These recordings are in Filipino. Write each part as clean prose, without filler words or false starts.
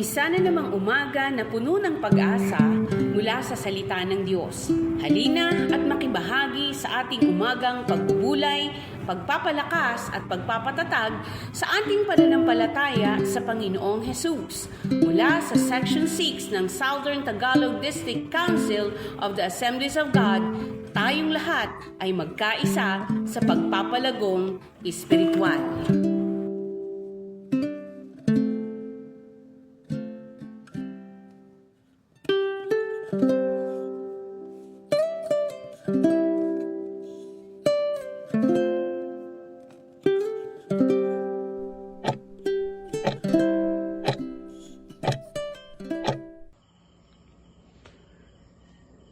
Isa na namang umaga na puno ng pag-asa mula sa salita ng Diyos. Halina at makibahagi sa ating umagang pagbubulay, pagpapalakas at pagpapatatag sa ating pananampalataya sa Panginoong Hesus. Mula sa Section 6 ng Southern Tagalog District Council of the Assemblies of God, tayong lahat ay magkaisa sa pagpapalagong espiritual.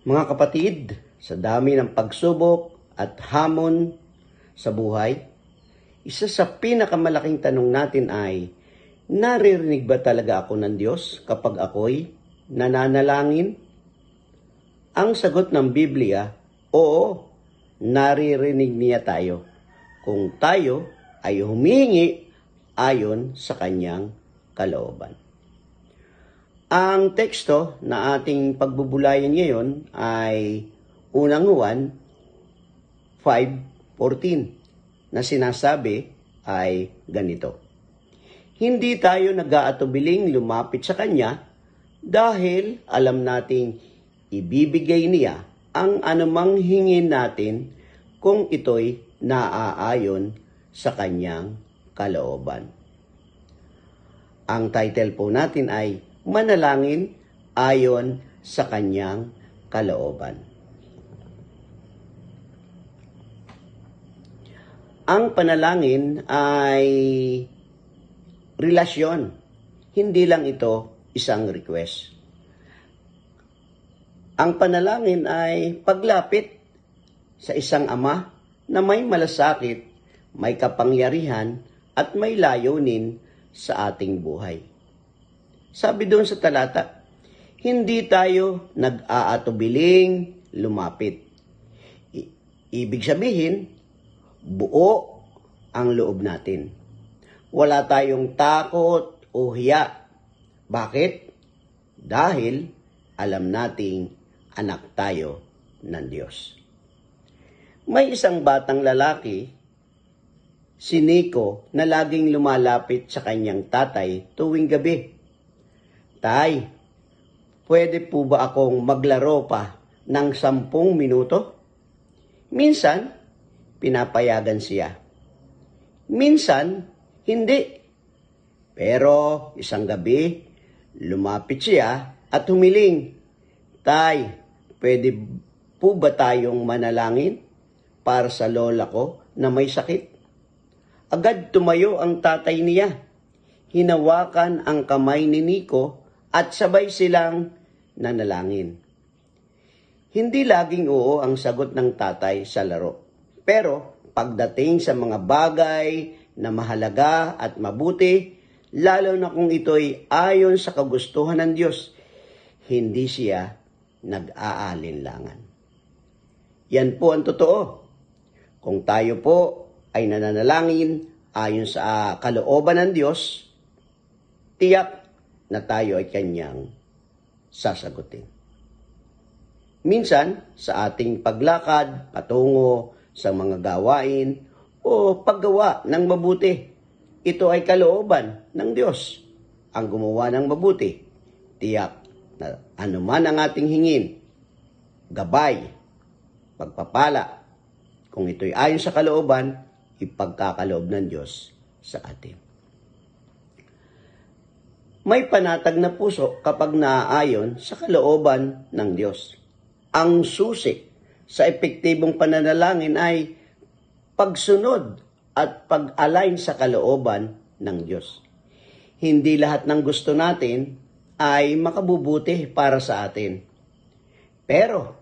Mga kapatid, sa dami ng pagsubok at hamon sa buhay, isa sa pinakamalaking tanong natin ay, naririnig ba talaga ako ng Diyos kapag ako'y nananalangin? Ang sagot ng Biblia, oo, naririnig niya tayo kung tayo ay humihingi ayon sa kanyang kalooban. Ang teksto na ating pagbubulayan ngayon ay unang Juan 5:14 na sinasabi ay ganito. Hindi tayo nag-aatubiling lumapit sa Kanya dahil alam nating ibibigay niya ang anumang hingin natin kung ito'y naaayon sa Kanyang kalooban. Ang title po natin ay Manalangin ayon sa Kanyang kalooban. Ang panalangin ay relasyon. Hindi lang ito isang request. Ang panalangin ay paglapit sa isang ama na may malasakit, may kapangyarihan at may layunin sa ating buhay. Sabi doon sa talata, hindi tayo nag-aatubiling lumapit. Ibig sabihin, buo ang loob natin. Wala tayong takot o hiya. Bakit? Dahil alam nating anak tayo ng Diyos. May isang batang lalaki, si Nico, na laging lumalapit sa kanyang tatay tuwing gabi. Tay, pwede po ba akong maglaro pa ng 10 minuto? Minsan, pinapayagan siya. Minsan, hindi. Pero isang gabi, lumapit siya at humiling. Tay, pwede po ba tayong manalangin para sa lola ko na may sakit? Agad tumayo ang tatay niya. Hinawakan ang kamay ni Nico at sabay silang nanalangin. Hindi laging oo ang sagot ng tatay sa laro. Pero pagdating sa mga bagay na mahalaga at mabuti, lalo na kung ito'y ayon sa kagustuhan ng Diyos, hindi siya nag-aalinlangan. Yan po ang totoo. Kung tayo po ay nananalangin ayon sa kalooban ng Diyos, tiyak na tayo ay Kanyang sasagutin. Minsan, sa ating paglakad patungo sa mga gawain o paggawa ng mabuti, ito ay kalooban ng Diyos. Ang gumawa ng mabuti, tiyak na anuman ang ating hingin, gabay, pagpapala, kung ito'y ayon sa kalooban, ipagkakaloob ng Diyos sa atin. May panatag na puso kapag naaayon sa kalooban ng Diyos. Ang susi sa epektibong pananalangin ay pagsunod at pag-align sa kalooban ng Diyos. Hindi lahat ng gusto natin ay makabubuti para sa atin. Pero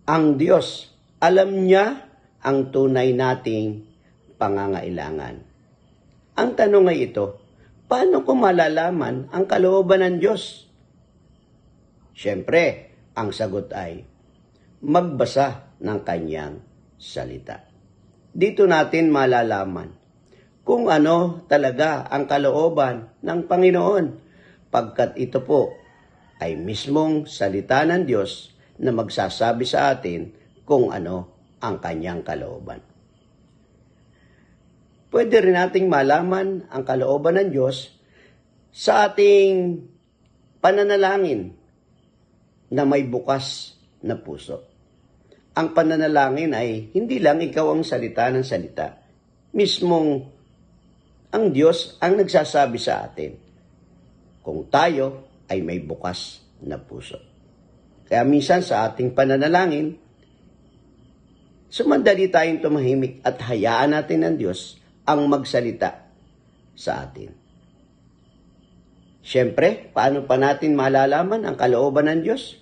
ang Diyos, alam niya ang tunay nating pangangailangan. Ang tanong ay ito, paano ko malalaman ang kalooban ng Diyos? Siyempre, ang sagot ay magbasa ng Kanyang salita. Dito natin malalaman kung ano talaga ang kalooban ng Panginoon pagkat ito po ay mismong salita ng Diyos na magsasabi sa atin kung ano ang kanyang kalooban. Pwede rin nating malaman ang kalooban ng Diyos sa ating pananalangin na may bukas na puso. Ang pananalangin ay hindi lang ikaw ang salita ng salita. Mismong ang Diyos ang nagsasabi sa atin kung tayo ay may bukas na puso. Kaya minsan sa ating pananalangin, sumandali tayong tumahimik at hayaan natin ng Diyos ang magsalita sa atin. Siyempre, paano pa natin malalaman ang kalooban ng Diyos?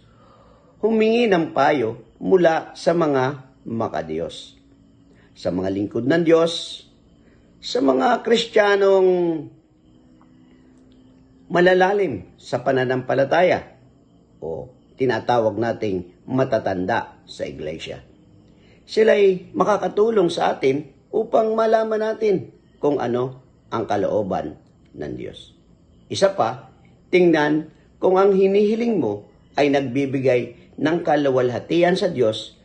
Humingi ng payo mula sa mga makadiyos, sa mga lingkod ng Diyos, sa mga Kristiyanong malalalim sa pananampalataya o tinatawag nating matatanda sa iglesia. Sila'y makakatulong sa atin upang malaman natin kung ano ang kalooban ng Diyos. Isa pa, tingnan kung ang hinihiling mo ay nagbibigay ng kaluwalhatian sa Diyos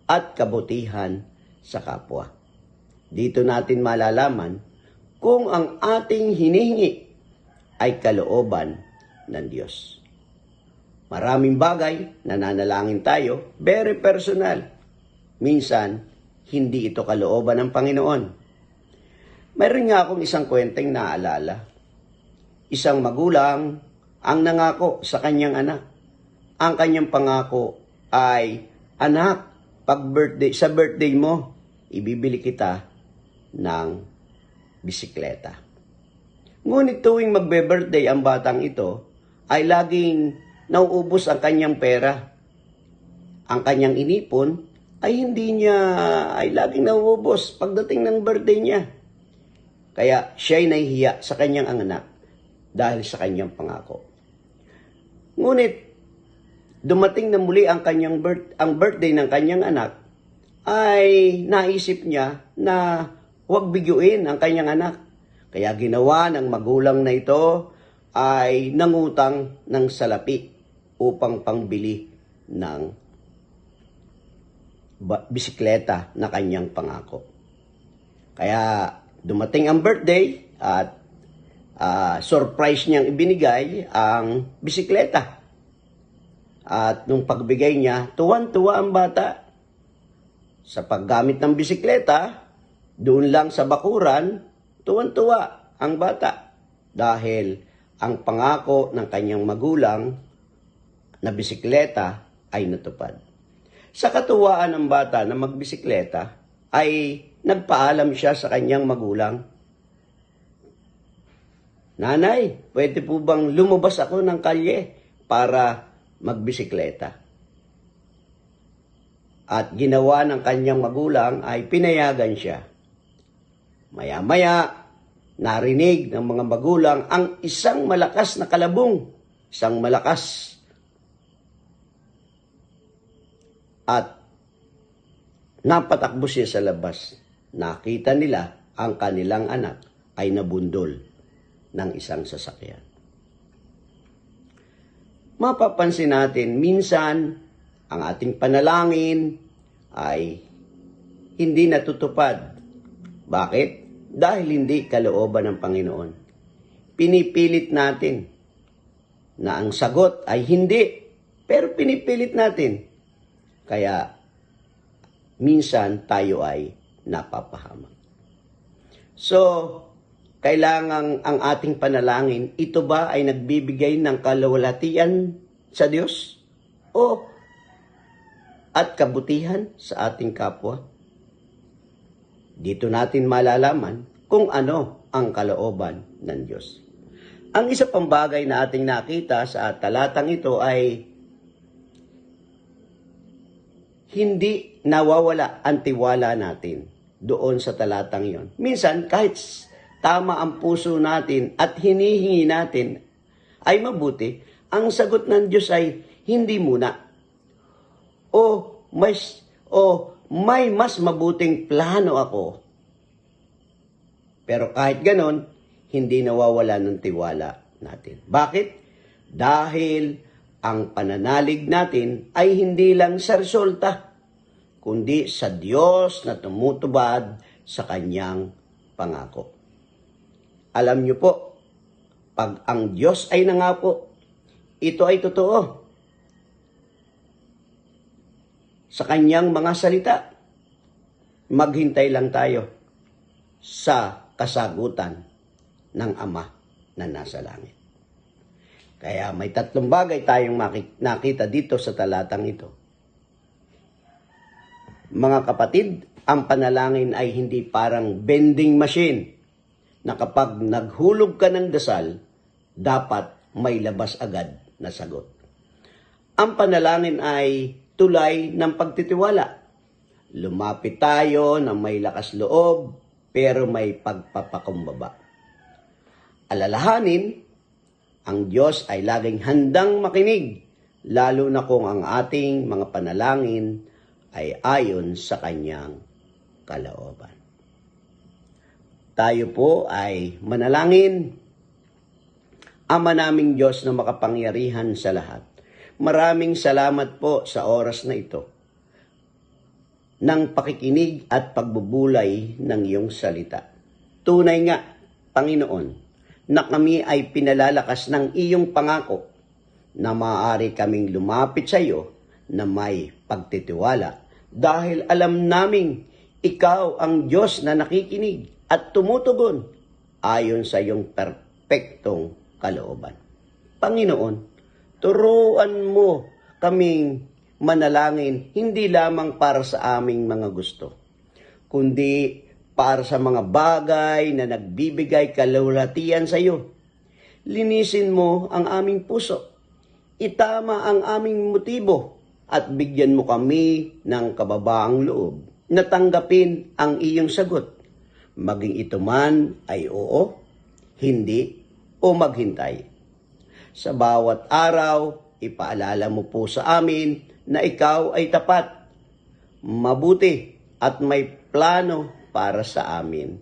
at kabutihan sa kapwa. Dito natin malalaman kung ang ating hinihingi ay kalooban ng Diyos. Maraming bagay, nananalangin tayo, very personal. Minsan, hindi ito kalooban ng Panginoon. Mayroon nga akong isang kwenteng naalala. Isang magulang ang nangako sa kanyang anak. Ang kanyang pangako ay, anak, sa birthday mo, ibibili kita ng bisikleta. Ngunit tuwing magbe-birthday ang batang ito, ay laging nauubos ang kanyang pera. Ang kanyang inipon ay laging nauubos pagdating ng birthday niya. Kaya siya'y nahihiya sa kanyang anak dahil sa kanyang pangako. Ngunit dumating na muli ang birthday ng kanyang anak, ay naisip niya na huwag biguin ang kanyang anak. Kaya ginawa ng magulang na ito ay nangutang ng salapi upang pangbili ng bisikleta na kanyang pangako. Kaya dumating ang birthday at surprise niyang ibinigay ang bisikleta. At nung pagbigay niya, tuwan-tuwa ang bata. Sa paggamit ng bisikleta, doon lang sa bakuran, tuwan-tuwa ang bata. Dahil ang pangako ng kanyang magulang na bisikleta ay natupad. Sa katuwaan ng bata na magbisikleta, ay nagpaalam siya sa kanyang magulang, Nanay, pwede po bang lumabas ako ng kalye para magbisikleta? At ginawa ng kanyang magulang ay pinayagan siya. Maya-maya, narinig ng mga magulang ang isang malakas na kalabong, isang malakas. At napatakbo siya sa labas. Nakita nila ang kanilang anak ay nabundol ng isang sasakyan. Mapapansin natin, minsan, ang ating panalangin ay hindi natutupad. Bakit? Dahil hindi kalooban ng Panginoon. Pinipilit natin na ang sagot ay hindi, pero pinipilit natin. Kaya, minsan tayo ay napapahamak. So, kailangan ang ating panalangin, ito ba ay nagbibigay ng kaluwalhatian sa Diyos? O at kabutihan sa ating kapwa? Dito natin malalaman kung ano ang kalooban ng Diyos. Ang isa pang bagay na ating nakita sa talatang ito ay hindi nawawala ang tiwala natin doon sa talatang yon. Minsan, kahit tama ang puso natin at hinihingi natin ay mabuti, ang sagot ng Diyos ay hindi muna. May mas mabuting plano ako. Pero kahit ganon, hindi nawawala ng tiwala natin. Bakit? Dahil ang pananalig natin ay hindi lang sa resulta, kundi sa Diyos na tumutubad sa kanyang pangako. Alam niyo po, pag ang Diyos ay nangako, ito ay totoo. Sa kanyang mga salita, maghintay lang tayo sa kasagutan ng Ama na nasa langit. Kaya may tatlong bagay tayong nakita dito sa talatang ito. Mga kapatid, ang panalangin ay hindi parang vending machine na kapag naghulog ka ng dasal, dapat may labas agad na sagot. Ang panalangin ay tulay ng pagtitiwala. Lumapit tayo na may lakas loob, pero may pagpapakumbaba. Alalahanin, ang Diyos ay laging handang makinig, lalo na kung ang ating mga panalangin ay ayon sa kanyang kalooban. Tayo po ay manalangin. Ama naming Diyos na makapangyarihan sa lahat, maraming salamat po sa oras na ito ng pakikinig at pagbubulay ng iyong salita. Tunay nga, Panginoon, na kami ay pinalalakas ng iyong pangako na maaari kaming lumapit sa iyo na may pagtitiwala dahil alam naming ikaw ang Diyos na nakikinig at tumutugon ayon sa iyong perpektong kalooban. Panginoon, turuan mo kaming manalangin hindi lamang para sa aming mga gusto, kundi para sa mga bagay na nagbibigay kalulatian sa iyo. Linisin mo ang aming puso, itama ang aming motibo, at bigyan mo kami ng kababaang loob na tanggapin ang iyong sagot, maging ito man ay oo, hindi, o maghintay. Sa bawat araw, ipaalala mo po sa amin na ikaw ay tapat, mabuti, at may plano para sa amin,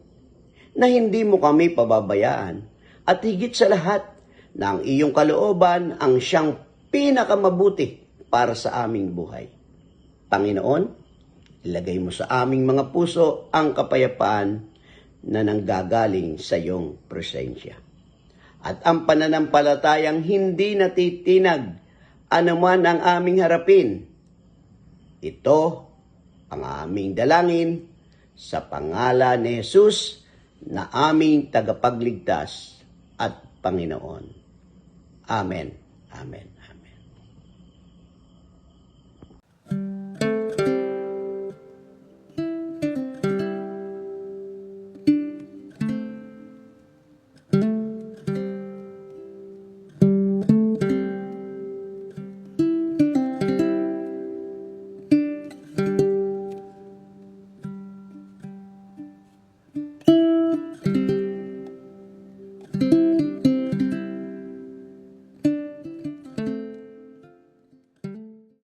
na hindi mo kami pababayaan, at higit sa lahat, na ang iyong kalooban ang siyang pinakamabuti para sa aming buhay. Panginoon, ilagay mo sa aming mga puso ang kapayapaan na nanggagaling sa iyong presensya. At ang pananampalatayang hindi natitinag anuman ang aming harapin. Ito ang aming dalangin sa pangalan ni Jesus na aming tagapagligtas at Panginoon. Amen. Amen.